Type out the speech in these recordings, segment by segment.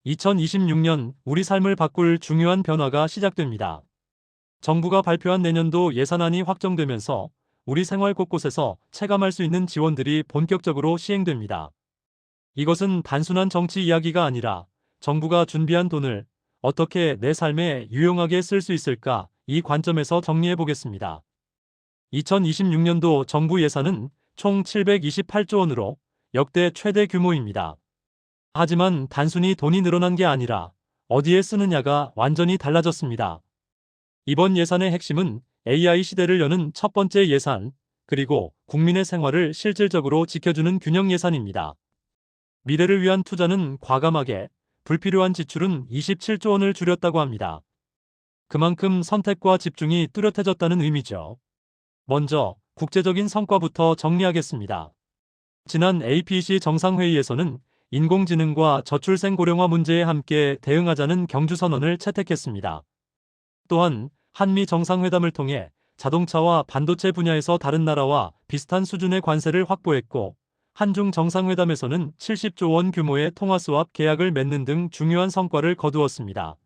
2026년 우리 삶을 바꿀 중요한 변화가 시작됩니다. 정부가 발표한 내년도 예산안이 확정되면서 우리 생활 곳곳에서 체감할 수 있는 지원들이 본격적으로 시행됩니다. 이것은 단순한 정치 이야기가 아니라 정부가 준비한 돈을 어떻게 내 삶에 유용하게 쓸 수 있을까, 이 관점에서 정리해 보겠습니다. 2026년도 정부 예산은 총 728조 원으로 역대 최대 규모입니다. 하지만 단순히 돈이 늘어난 게 아니라 어디에 쓰느냐가 완전히 달라졌습니다. 이번 예산의 핵심은 AI 시대를 여는 첫 번째 예산, 그리고 국민의 생활을 실질적으로 지켜주는 균형 예산입니다. 미래를 위한 투자는 과감하게, 불필요한 지출은 27조 원을 줄였다고 합니다. 그만큼 선택과 집중이 뚜렷해졌다는 의미죠. 먼저 국제적인 성과부터 정리하겠습니다. 지난 APEC 정상회의에서는 인공지능과 저출생 고령화 문제에 함께 대응하자는 경주선언을 채택했습니다. 또한 한미 정상회담을 통해 자동차와 반도체 분야에서 다른 나라와 비슷한 수준의 관세를 확보했고, 한중 정상회담에서는 70조 원 규모의 통화수합 계약을 맺는 등 중요한 성과를 거두었습니다.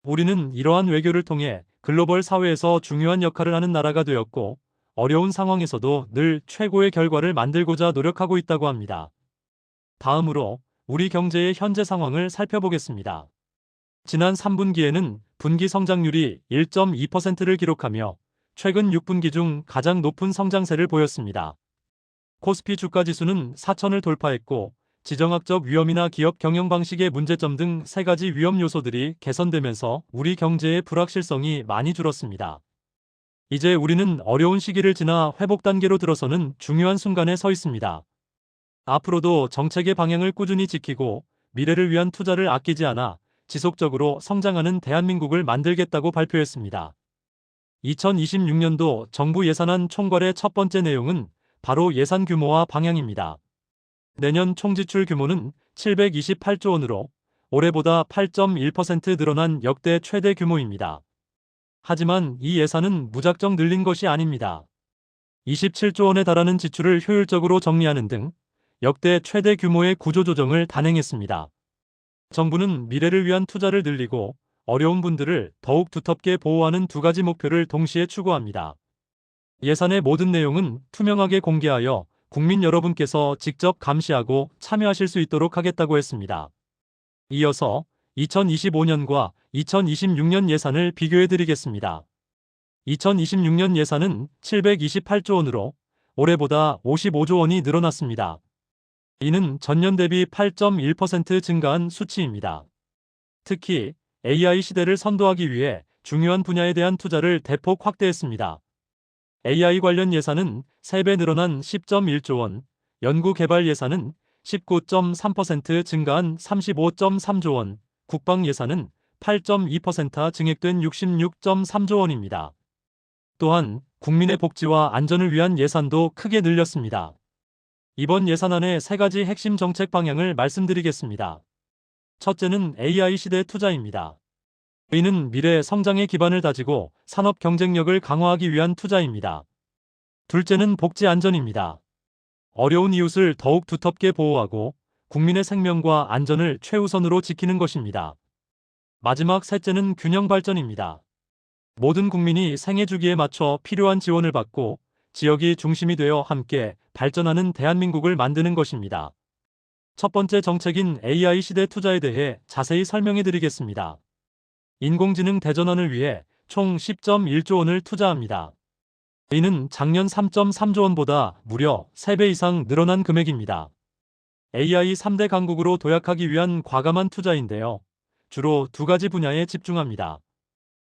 우리는 이러한 외교를 통해 글로벌 사회에서 중요한 역할을 하는 나라가 되었고, 어려운 상황에서도 늘 최고의 결과를 만들고자 노력하고 있다고 합니다. 다음으로 우리 경제의 현재 상황을 살펴보겠습니다. 지난 3분기에는 분기 성장률이 1.2%를 기록하며 최근 6분기 중 가장 높은 성장세를 보였습니다. 코스피 주가지수는 4천을 돌파했고, 지정학적 위험이나 기업 경영 방식의 문제점 등 3가지 위험 요소들이 개선되면서 우리 경제의 불확실성이 많이 줄었습니다. 이제 우리는 어려운 시기를 지나 회복 단계로 들어서는 중요한 순간에 서 있습니다. 앞으로도 정책의 방향을 꾸준히 지키고 미래를 위한 투자를 아끼지 않아 지속적으로 성장하는 대한민국을 만들겠다고 발표했습니다. 2026년도 정부 예산안 총괄의 첫 번째 내용은 바로 예산 규모와 방향입니다. 내년 총지출 규모는 728조 원으로 올해보다 8.1% 늘어난 역대 최대 규모입니다. 하지만 이 예산은 무작정 늘린 것이 아닙니다. 27조 원에 달하는 지출을 효율적으로 정리하는 등 역대 최대 규모의 구조조정을 단행했습니다. 정부는 미래를 위한 투자를 늘리고 어려운 분들을 더욱 두텁게 보호하는 2가지 목표를 동시에 추구합니다. 예산의 모든 내용은 투명하게 공개하여 국민 여러분께서 직접 감시하고 참여하실 수 있도록 하겠다고 했습니다. 이어서 2025년과 2026년 예산을 비교해 드리겠습니다. 2026년 예산은 728조 원으로 올해보다 55조 원이 늘어났습니다. 이는 전년 대비 8.1% 증가한 수치입니다. 특히 AI 시대를 선도하기 위해 중요한 분야에 대한 투자를 대폭 확대했습니다. AI 관련 예산은 3배 늘어난 10.1조 원, 연구개발 예산은 19.3% 증가한 35.3조 원, 국방 예산은 8.2% 증액된 66.3조 원입니다. 또한 국민의 복지와 안전을 위한 예산도 크게 늘렸습니다. 이번 예산안의 3가지 핵심 정책 방향을 말씀드리겠습니다. 첫째는 AI 시대 투자입니다. 이는 미래 성장의 기반을 다지고 산업 경쟁력을 강화하기 위한 투자입니다. 둘째는 복지 안전입니다. 어려운 이웃을 더욱 두텁게 보호하고 국민의 생명과 안전을 최우선으로 지키는 것입니다. 마지막 셋째는 균형 발전입니다. 모든 국민이 생애 주기에 맞춰 필요한 지원을 받고 지역이 중심이 되어 함께 발전하는 대한민국을 만드는 것입니다. 첫 번째 정책인 AI 시대 투자에 대해 자세히 설명해 드리겠습니다. 인공지능 대전환을 위해 총 10.1조 원을 투자합니다. 이는 작년 3.3조 원보다 무려 3배 이상 늘어난 금액입니다. AI 3대 강국으로 도약하기 위한 과감한 투자인데요. 주로 2가지 분야에 집중합니다.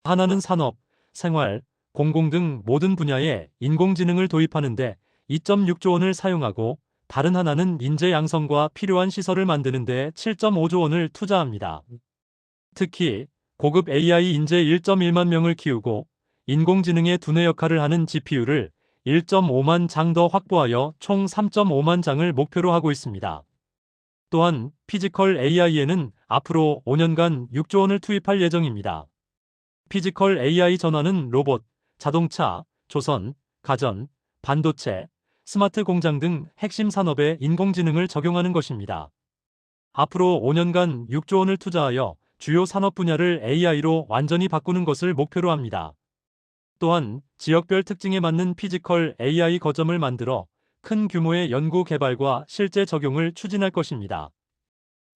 하나는 산업, 생활, 공공 등 모든 분야에 인공지능을 도입하는데 2.6조 원을 사용하고, 다른 하나는 인재 양성과 필요한 시설을 만드는 데 7.5조 원을 투자합니다. 특히 고급 AI 인재 1.1만 명을 키우고 인공지능의 두뇌 역할을 하는 GPU를 1.5만 장 더 확보하여 총 3.5만 장을 목표로 하고 있습니다. 또한 피지컬 AI에는 앞으로 5년간 6조 원을 투입할 예정입니다. 피지컬 AI 전환은 로봇, 자동차, 조선, 가전, 반도체, 스마트 공장 등 핵심 산업에 인공지능을 적용하는 것입니다. 앞으로 5년간 6조 원을 투자하여 주요 산업 분야를 AI로 완전히 바꾸는 것을 목표로 합니다. 또한 지역별 특징에 맞는 피지컬 AI 거점을 만들어 큰 규모의 연구 개발과 실제 적용을 추진할 것입니다.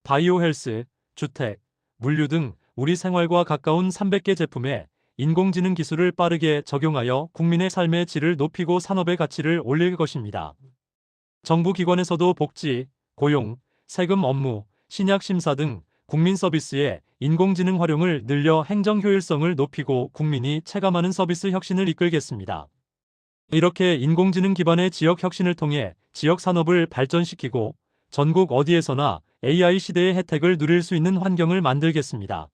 바이오 헬스, 주택, 물류 등 우리 생활과 가까운 300개 제품에 인공지능 기술을 빠르게 적용하여 국민의 삶의 질을 높이고 산업의 가치를 올릴 것입니다. 정부 기관에서도 복지, 고용, 세금 업무, 신약 심사 등 국민 서비스에 인공지능 활용을 늘려 행정 효율성을 높이고 국민이 체감하는 서비스 혁신을 이끌겠습니다. 이렇게 인공지능 기반의 지역 혁신을 통해 지역 산업을 발전시키고 전국 어디에서나 AI 시대의 혜택을 누릴 수 있는 환경을 만들겠습니다.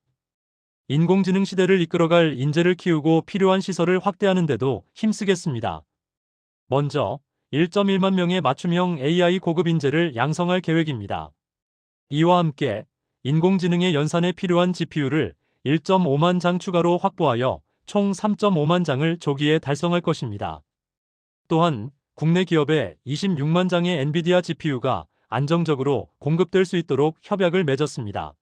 인공지능 시대를 이끌어갈 인재를 키우고 필요한 시설을 확대하는 데도 힘쓰겠습니다. 먼저 1.1만 명의 맞춤형 AI 고급 인재를 양성할 계획입니다. 이와 함께 인공지능의 연산에 필요한 GPU를 1.5만 장 추가로 확보하여 총 3.5만 장을 조기에 달성할 것입니다. 또한 국내 기업에 26만 장의 엔비디아 GPU가 안정적으로 공급될 수 있도록 협약을 맺었습니다.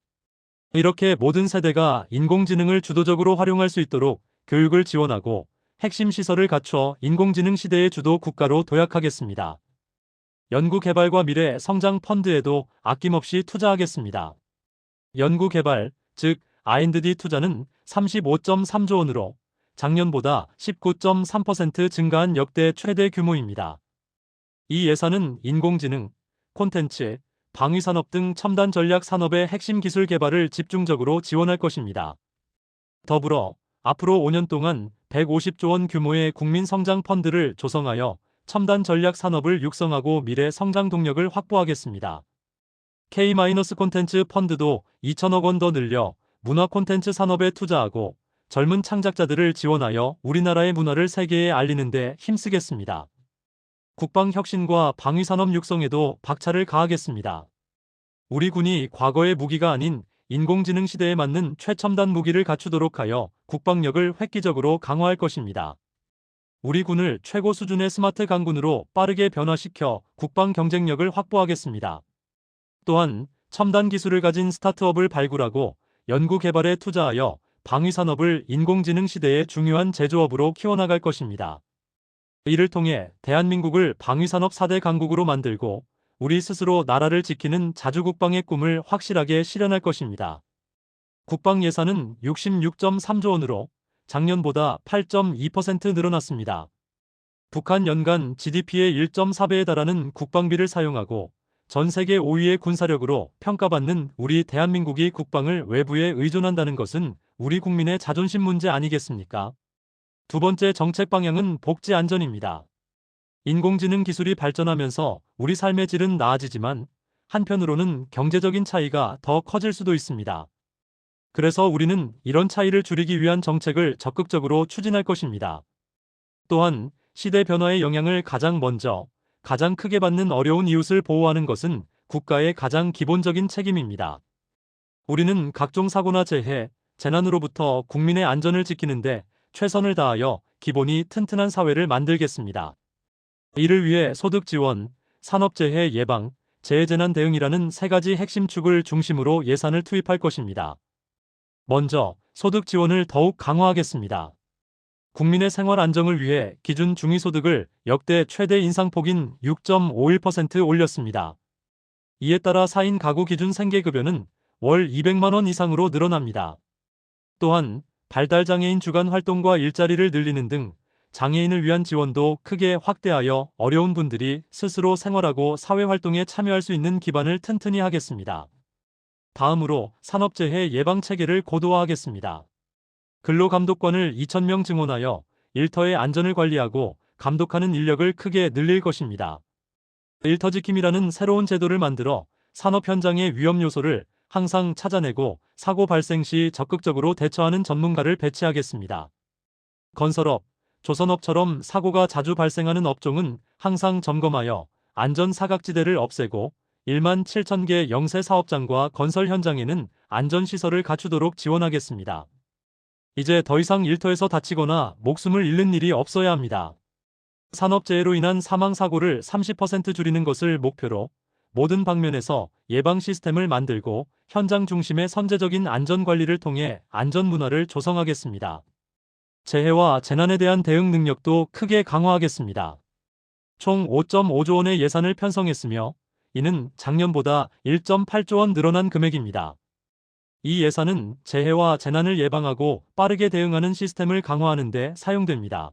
이렇게 모든 세대가 인공지능을 주도적으로 활용할 수 있도록 교육을 지원하고 핵심 시설을 갖춰 인공지능 시대의 주도 국가로 도약하겠습니다. 연구개발과 미래 성장 펀드에도 아낌없이 투자하겠습니다. 연구개발, 즉 R&D 투자는 35.3조 원으로 작년보다 19.3% 증가한 역대 최대 규모입니다. 이 예산은 인공지능, 콘텐츠, 방위산업 등 첨단 전략 산업의 핵심 기술 개발을 집중적으로 지원할 것입니다. 더불어 앞으로 5년 동안 150조 원 규모의 국민 성장 펀드를 조성하여 첨단 전략 산업을 육성하고 미래 성장 동력을 확보하겠습니다. K-콘텐츠 펀드도 2천억 원 더 늘려 문화 콘텐츠 산업에 투자하고 젊은 창작자들을 지원하여 우리나라의 문화를 세계에 알리는 데 힘쓰겠습니다. 국방 혁신과 방위산업 육성에도 박차를 가하겠습니다. 우리 군이 과거의 무기가 아닌 인공지능 시대에 맞는 최첨단 무기를 갖추도록 하여 국방력을 획기적으로 강화할 것입니다. 우리 군을 최고 수준의 스마트 강군으로 빠르게 변화시켜 국방 경쟁력을 확보하겠습니다. 또한 첨단 기술을 가진 스타트업을 발굴하고 연구 개발에 투자하여 방위산업을 인공지능 시대의 중요한 제조업으로 키워나갈 것입니다. 이를 통해 대한민국을 방위산업 4대 강국으로 만들고 우리 스스로 나라를 지키는 자주국방의 꿈을 확실하게 실현할 것입니다. 국방 예산은 66.3조 원으로 작년보다 8.2% 늘어났습니다. 북한 연간 GDP의 1.4배에 달하는 국방비를 사용하고 전 세계 5위의 군사력으로 평가받는 우리 대한민국이 국방을 외부에 의존한다는 것은 우리 국민의 자존심 문제 아니겠습니까? 두 번째 정책 방향은 복지 안전입니다. 인공지능 기술이 발전하면서 우리 삶의 질은 나아지지만 한편으로는 경제적인 차이가 더 커질 수도 있습니다. 그래서 우리는 이런 차이를 줄이기 위한 정책을 적극적으로 추진할 것입니다. 또한 시대 변화의 영향을 가장 먼저, 가장 크게 받는 어려운 이웃을 보호하는 것은 국가의 가장 기본적인 책임입니다. 우리는 각종 사고나 재해, 재난으로부터 국민의 안전을 지키는데 최선을 다하여 기본이 튼튼한 사회를 만들겠습니다. 이를 위해 소득 지원, 산업재해 예방, 재해재난 대응이라는 세 가지 핵심 축을 중심으로 예산을 투입할 것입니다. 먼저 소득 지원을 더욱 강화하겠습니다. 국민의 생활 안정을 위해 기준 중위소득을 역대 최대 인상폭인 6.51% 올렸습니다. 이에 따라 4인 가구 기준 생계급여는 월 200만 원 이상으로 늘어납니다. 또한 발달장애인 주간 활동과 일자리를 늘리는 등 장애인을 위한 지원도 크게 확대하여 어려운 분들이 스스로 생활하고 사회활동에 참여할 수 있는 기반을 튼튼히 하겠습니다. 다음으로 산업재해 예방 체계를 고도화하겠습니다. 근로감독관을 2,000명 증원하여 일터의 안전을 관리하고 감독하는 인력을 크게 늘릴 것입니다. 일터지킴이라는 새로운 제도를 만들어 산업 현장의 위험 요소를 항상 찾아내고 사고 발생 시 적극적으로 대처하는 전문가를 배치하겠습니다. 건설업, 조선업처럼 사고가 자주 발생하는 업종은 항상 점검하여 안전 사각지대를 없애고 1만 7천 개 영세 사업장과 건설 현장에는 안전시설을 갖추도록 지원하겠습니다. 이제 더 이상 일터에서 다치거나 목숨을 잃는 일이 없어야 합니다. 산업재해로 인한 사망사고를 30% 줄이는 것을 목표로 모든 방면에서 예방 시스템을 만들고 현장 중심의 선제적인 안전 관리를 통해 안전 문화를 조성하겠습니다. 재해와 재난에 대한 대응 능력도 크게 강화하겠습니다. 총 5.5조 원의 예산을 편성했으며 이는 작년보다 1.8조 원 늘어난 금액입니다. 이 예산은 재해와 재난을 예방하고 빠르게 대응하는 시스템을 강화하는 데 사용됩니다.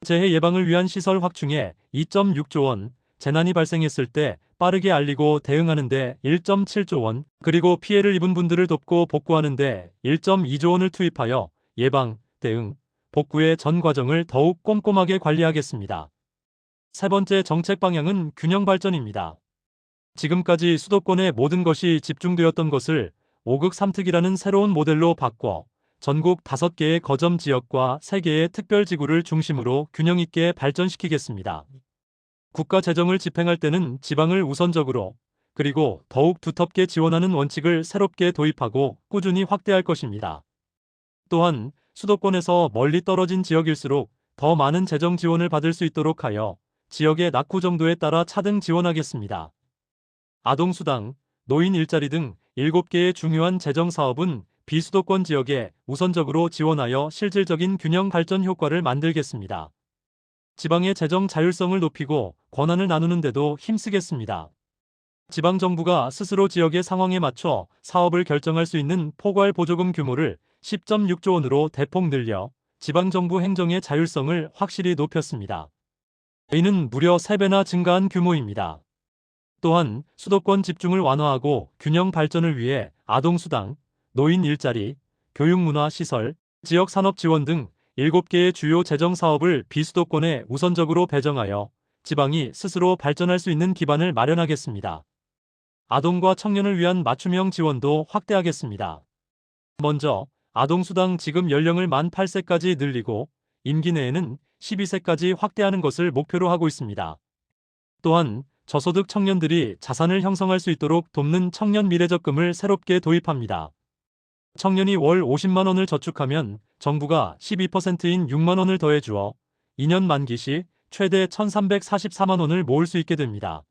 재해 예방을 위한 시설 확충에 2.6조 원, 재난이 발생했을 때 빠르게 알리고 대응하는 데 1.7조 원, 그리고 피해를 입은 분들을 돕고 복구하는 데 1.2조 원을 투입하여 예방, 대응, 복구의 전 과정을 더욱 꼼꼼하게 관리하겠습니다. 세 번째 정책 방향은 균형 발전입니다. 지금까지 수도권의 모든 것이 집중되었던 것을 5극 3특이라는 새로운 모델로 바꿔 전국 5개의 거점 지역과 3개의 특별지구를 중심으로 균형 있게 발전시키겠습니다. 국가 재정을 집행할 때는 지방을 우선적으로 그리고 더욱 두텁게 지원하는 원칙을 새롭게 도입하고 꾸준히 확대할 것입니다. 또한 수도권에서 멀리 떨어진 지역일수록 더 많은 재정 지원을 받을 수 있도록 하여 지역의 낙후 정도에 따라 차등 지원하겠습니다. 아동수당, 노인 일자리 등 7개의 중요한 재정 사업은 비수도권 지역에 우선적으로 지원하여 실질적인 균형 발전 효과를 만들겠습니다. 지방의 재정 자율성을 높이고 권한을 나누는 데도 힘쓰겠습니다. 지방정부가 스스로 지역의 상황에 맞춰 사업을 결정할 수 있는 포괄 보조금 규모를 10.6조 원으로 대폭 늘려 지방정부 행정의 자율성을 확실히 높였습니다. 이는 무려 3배나 증가한 규모입니다. 또한 수도권 집중을 완화하고 균형 발전을 위해 아동수당, 노인 일자리, 교육문화시설, 지역산업 지원 등 7개의 주요 재정 사업을 비수도권에 우선적으로 배정하여 지방이 스스로 발전할 수 있는 기반을 마련하겠습니다. 아동과 청년을 위한 맞춤형 지원도 확대하겠습니다. 먼저 아동수당 지급 연령을 만 8세까지 늘리고 임기 내에는 12세까지 확대하는 것을 목표로 하고 있습니다. 또한 저소득 청년들이 자산을 형성할 수 있도록 돕는 청년 미래적금을 새롭게 도입합니다. 청년이 월 50만 원을 저축하면 정부가 12%인 6만 원을 더해주어 2년 만기 시 최대 1,344만 원을 모을 수 있게 됩니다.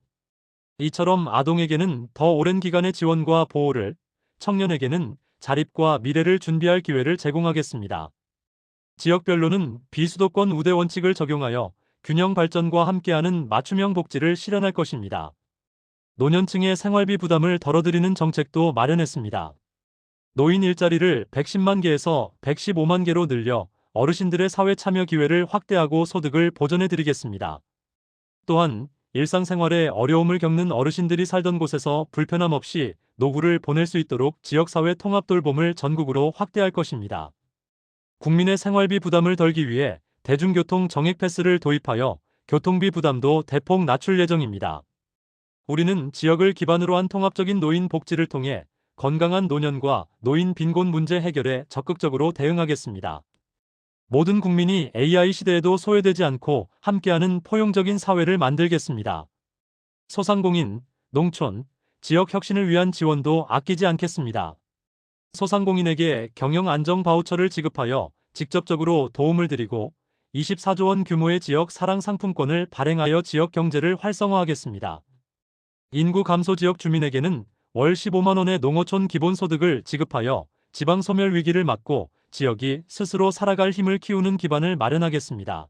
이처럼 아동에게는 더 오랜 기간의 지원과 보호를, 청년에게는 자립과 미래를 준비할 기회를 제공하겠습니다. 지역별로는 비수도권 우대 원칙을 적용하여 균형 발전과 함께하는 맞춤형 복지를 실현할 것입니다. 노년층의 생활비 부담을 덜어드리는 정책도 마련했습니다. 노인 일자리를 110만 개에서 115만 개로 늘려 어르신들의 사회 참여 기회를 확대하고 소득을 보전해드리겠습니다. 또한 일상생활에 어려움을 겪는 어르신들이 살던 곳에서 불편함 없이 노후를 보낼 수 있도록 지역사회 통합 돌봄을 전국으로 확대할 것입니다. 국민의 생활비 부담을 덜기 위해 대중교통 정액 패스를 도입하여 교통비 부담도 대폭 낮출 예정입니다. 우리는 지역을 기반으로 한 통합적인 노인 복지를 통해 건강한 노년과 노인 빈곤 문제 해결에 적극적으로 대응하겠습니다. 모든 국민이 AI 시대에도 소외되지 않고 함께하는 포용적인 사회를 만들겠습니다. 소상공인, 농촌, 지역 혁신을 위한 지원도 아끼지 않겠습니다. 소상공인에게 경영 안정 바우처를 지급하여 직접적으로 도움을 드리고 24조 원 규모의 지역 사랑 상품권을 발행하여 지역 경제를 활성화하겠습니다. 인구 감소 지역 주민에게는 월 15만 원의 농어촌 기본소득을 지급하여 지방 소멸 위기를 막고 지역이 스스로 살아갈 힘을 키우는 기반을 마련하겠습니다.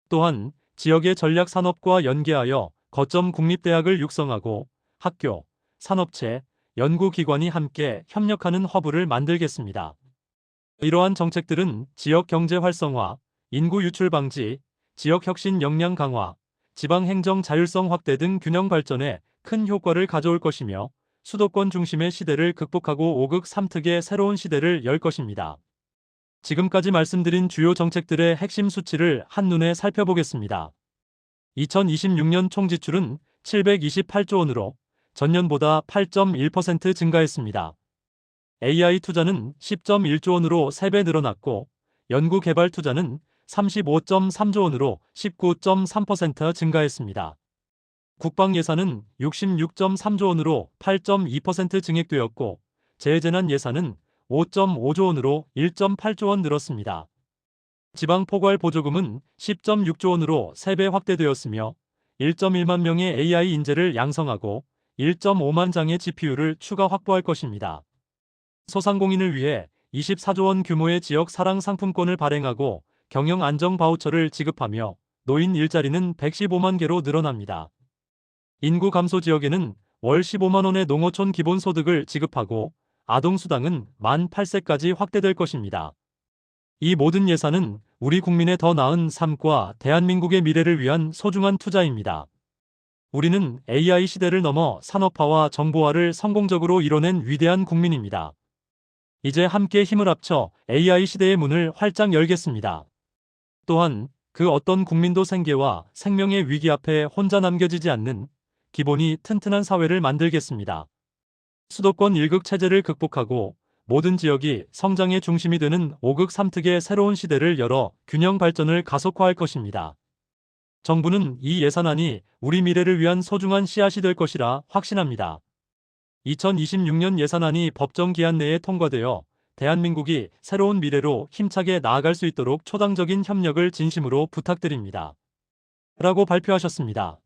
또한 지역의 전략 산업과 연계하여 거점 국립대학을 육성하고 학교, 산업체, 연구기관이 함께 협력하는 허브를 만들겠습니다. 이러한 정책들은 지역 경제 활성화, 인구 유출 방지, 지역 혁신 역량 강화, 지방 행정 자율성 확대 등 균형 발전에 큰 효과를 가져올 것이며 수도권 중심의 시대를 극복하고 5극 3특의 새로운 시대를 열 것입니다. 지금까지 말씀드린 주요 정책들의 핵심 수치를 한눈에 살펴보겠습니다. 2026년 총 지출은 728조 원으로 전년보다 8.1% 증가했습니다. AI 투자는 10.1조 원으로 3배 늘어났고 연구개발 투자는 35.3조 원으로 19.3% 증가했습니다. 국방 예산은 66.3조 원으로 8.2% 증액되었고 재해재난 예산은 5.5조 원으로 1.8조 원 늘었습니다. 지방 포괄 보조금은 10.6조 원으로 3배 확대되었으며 1.1만 명의 AI 인재를 양성하고 1.5만 장의 GPU를 추가 확보할 것입니다. 소상공인을 위해 24조 원 규모의 지역 사랑 상품권을 발행하고 경영 안정 바우처를 지급하며 노인 일자리는 115만 개로 늘어납니다. 인구 감소 지역에는 월 15만 원의 농어촌 기본소득을 지급하고 아동수당은 만 8세까지 확대될 것입니다. 이 모든 예산은 우리 국민의 더 나은 삶과 대한민국의 미래를 위한 소중한 투자입니다. 우리는 AI 시대를 넘어 산업화와 정보화를 성공적으로 이뤄낸 위대한 국민입니다. 이제 함께 힘을 합쳐 AI 시대의 문을 활짝 열겠습니다. 또한 그 어떤 국민도 생계와 생명의 위기 앞에 혼자 남겨지지 않는 기본이 튼튼한 사회를 만들겠습니다. 수도권 1극 체제를 극복하고 모든 지역이 성장의 중심이 되는 5극 3특의 새로운 시대를 열어 균형 발전을 가속화할 것입니다. 정부는 이 예산안이 우리 미래를 위한 소중한 씨앗이 될 것이라 확신합니다. 2026년 예산안이 법정 기한 내에 통과되어 대한민국이 새로운 미래로 힘차게 나아갈 수 있도록 초당적인 협력을 진심으로 부탁드립니다. 라고 발표하셨습니다.